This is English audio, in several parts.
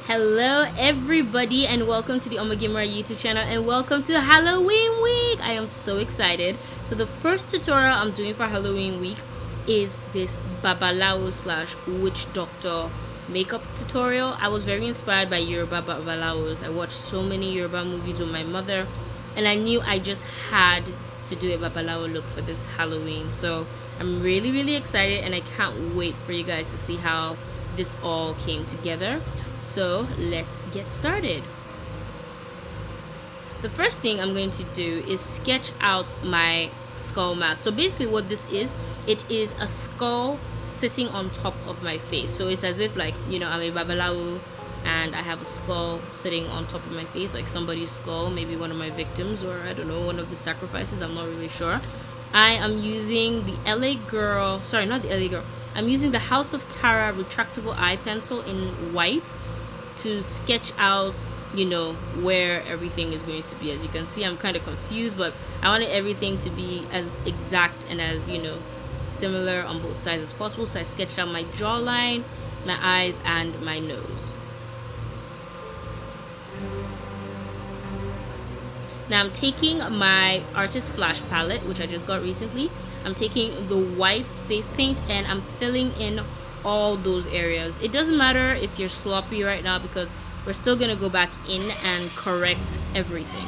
Hello everybody and welcome to the OmogeMuRa YouTube channel and welcome to Halloween week. I am so excited. So the first tutorial I'm doing for Halloween week is this Babalawo / witch doctor makeup tutorial. I was very inspired by Yoruba Babalawos. I watched so many Yoruba movies with my mother and I knew I just had to do a Babalawo look for this Halloween. So I'm really excited and I can't wait for you guys to see how this all came together. So let's get started. The first thing I'm going to do is sketch out my skull mask. So basically what this is, it is a skull sitting on top of my face. So it's as if, like, you know, I'm a Babalawo and I have a skull sitting on top of my face, like somebody's skull, maybe one of my victims, or I don't know, one of the sacrifices, I'm not really sure. I am using the LA Girl, sorry, not the LA Girl, I'm using the House of Tara retractable eye pencil in white to sketch out, you know, where everything is going to be. As you can see, I'm kind of confused, but I wanted everything to be as exact and as, you know, similar on both sides as possible. So I sketched out my jawline, my eyes, and my nose. Now I'm taking my artist flash palette, which I just got recently. I'm taking the white face paint and I'm filling in all those areas. It doesn't matter if you're sloppy right now because we're still gonna go back in and correct everything.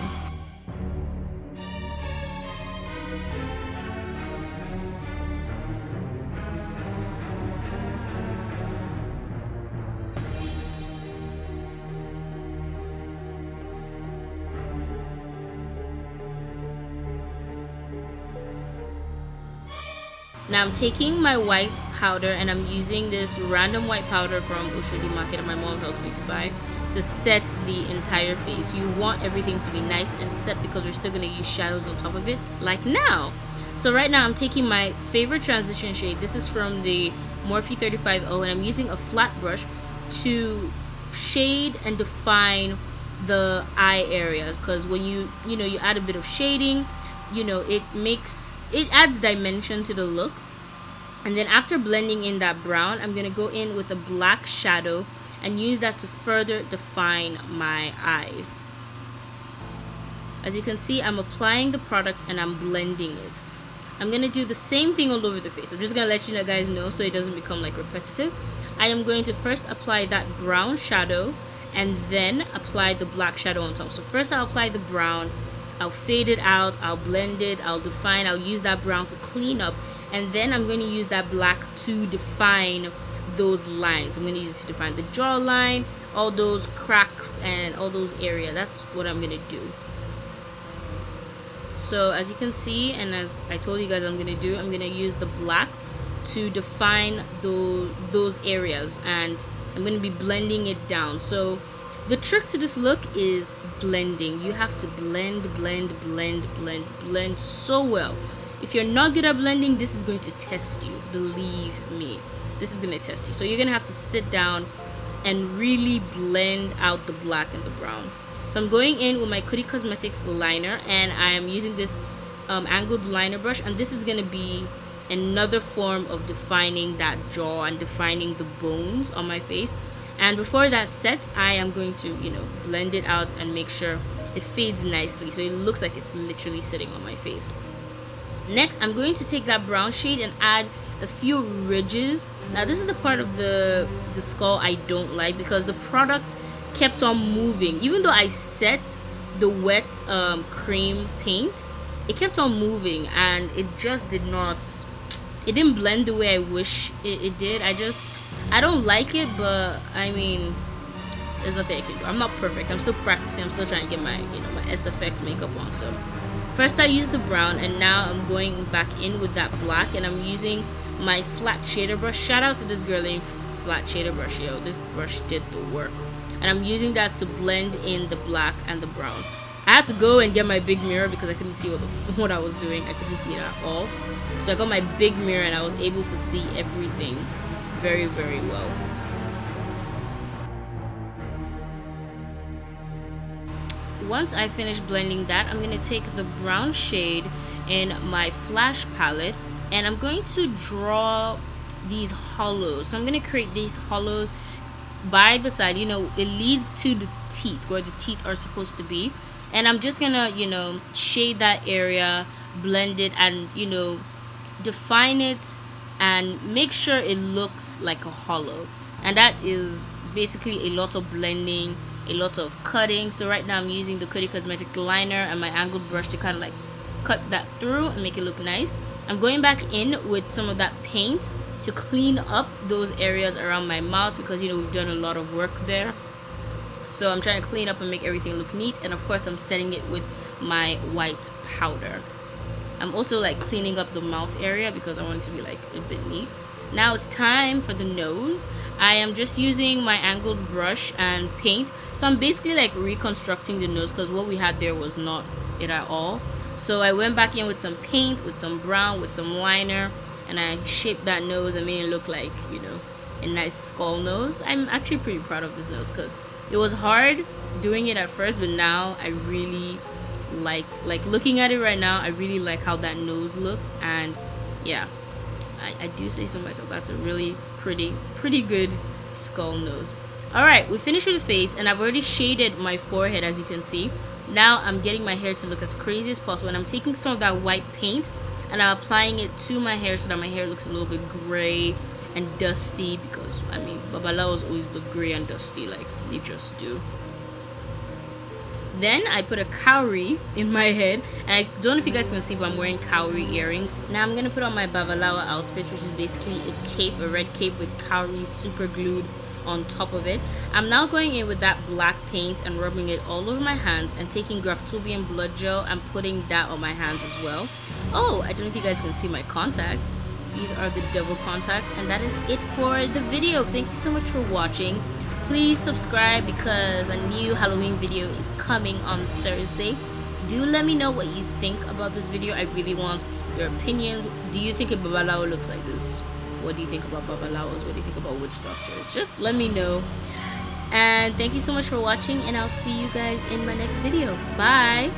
Now I'm taking my white powder and I'm using this random white powder from Oshodi Market that my mom helped me to buy to set the entire face. You want everything to be nice and set because we're still going to use shadows on top of it, like now. So right now I'm taking my favorite transition shade. This is from the Morphe 35O and I'm using a flat brush to shade and define the eye area, because when you add a bit of shading, you know, it adds dimension to the look. And then after blending in that brown, I'm gonna go in with a black shadow and use that to further define my eyes. As you can see, I'm applying the product and I'm blending it. I'm gonna do the same thing all over the face. I'm just gonna let you guys know so it doesn't become like repetitive. I am going to first apply that brown shadow and then apply the black shadow on top. So first I'll apply the brown, I'll fade it out, I'll blend it, I'll define, I'll use that brown to clean up, and then I'm going to use that black to define those lines. I'm going to use it to define the jawline, all those cracks and all those areas. That's what I'm going to do. So as you can see, and as I told you guys I'm going to do, I'm going to use the black to define those areas, and I'm going to be blending it down. So the trick to this look is blending. You have to blend so well. If you're not good at blending, this is going to test you. Believe me, this is going to test you. So you're going to have to sit down and really blend out the black and the brown. So I'm going in with my Coty Cosmetics liner and I am using this angled liner brush, and this is going to be another form of defining that jaw and defining the bones on my face. And before that sets, I am going to, you know, blend it out and make sure it fades nicely so it looks like it's literally sitting on my face. Next, I'm going to take that brown shade and add a few ridges. Now this is the part of the skull I don't like because the product kept on moving. Even though I set the wet cream paint, it kept on moving and it just didn't blend the way I wish it did. I don't like it, but I mean, there's nothing I can do. I'm not perfect. I'm still practicing. I'm still trying to get my, you know, my SFX makeup on. So first I used the brown and now I'm going back in with that black and I'm using my flat shader brush. Shout out to this girl named Flat Shader Brush. Yo, this brush did the work. And I'm using that to blend in the black and the brown. I had to go and get my big mirror because I couldn't see what I was doing. I couldn't see it at all. So I got my big mirror and I was able to see everything very well. Once I finish blending that, I'm going to take the brown shade in my flash palette and I'm going to draw these hollows. So I'm going to create these hollows by the side. You know, it leads to the teeth, where the teeth are supposed to be, and I'm just gonna, you know, shade that area, blend it, and, you know, define it and make sure it looks like a hollow. And that is basically a lot of blending, a lot of cutting. So right now I'm using the Coty Cosmetic liner and my angled brush to kind of like cut that through and make it look nice. I'm going back in with some of that paint to clean up those areas around my mouth, because, you know, we've done a lot of work there. So I'm trying to clean up and make everything look neat. And of course I'm setting it with my white powder. I'm also like cleaning up the mouth area because I want it to be like a bit neat. Now it's time for the nose. I am just using my angled brush and paint. So I'm basically like reconstructing the nose, because what we had there was not it at all. So I went back in with some paint, with some brown, with some liner, and I shaped that nose and made it look like, you know, a nice skull nose. I'm actually pretty proud of this nose because it was hard doing it at first, but now I really like looking at it right now. I really like how that nose looks, and yeah, I do say so myself, that's a really pretty good skull nose. Alright, we finished with the face, and I've already shaded my forehead, as you can see. Now I'm getting my hair to look as crazy as possible, and I'm taking some of that white paint and I'm applying it to my hair so that my hair looks a little bit gray and dusty, because I mean Babalawos always look gray and dusty, like they just do. Then I put a cowrie in my head, and I don't know if you guys can see, but I'm wearing cowrie earring. Now I'm gonna put on my Babalawo outfit, which is basically a cape, a red cape with cowries super glued on top of it. I'm now going in with that black paint and rubbing it all over my hands, and taking Graftobian blood gel and putting that on my hands as well. Oh, I don't know if you guys can see my contacts. These are the double contacts, and that is it for the video. Thank you so much for watching. Please subscribe because a new Halloween video is coming on Thursday. Do let me know what you think about this video. I really want your opinions. Do you think a Babalawo looks like this? What do you think about Babalawos? What do you think about witch doctors? Just let me know. And thank you so much for watching, and I'll see you guys in my next video. Bye!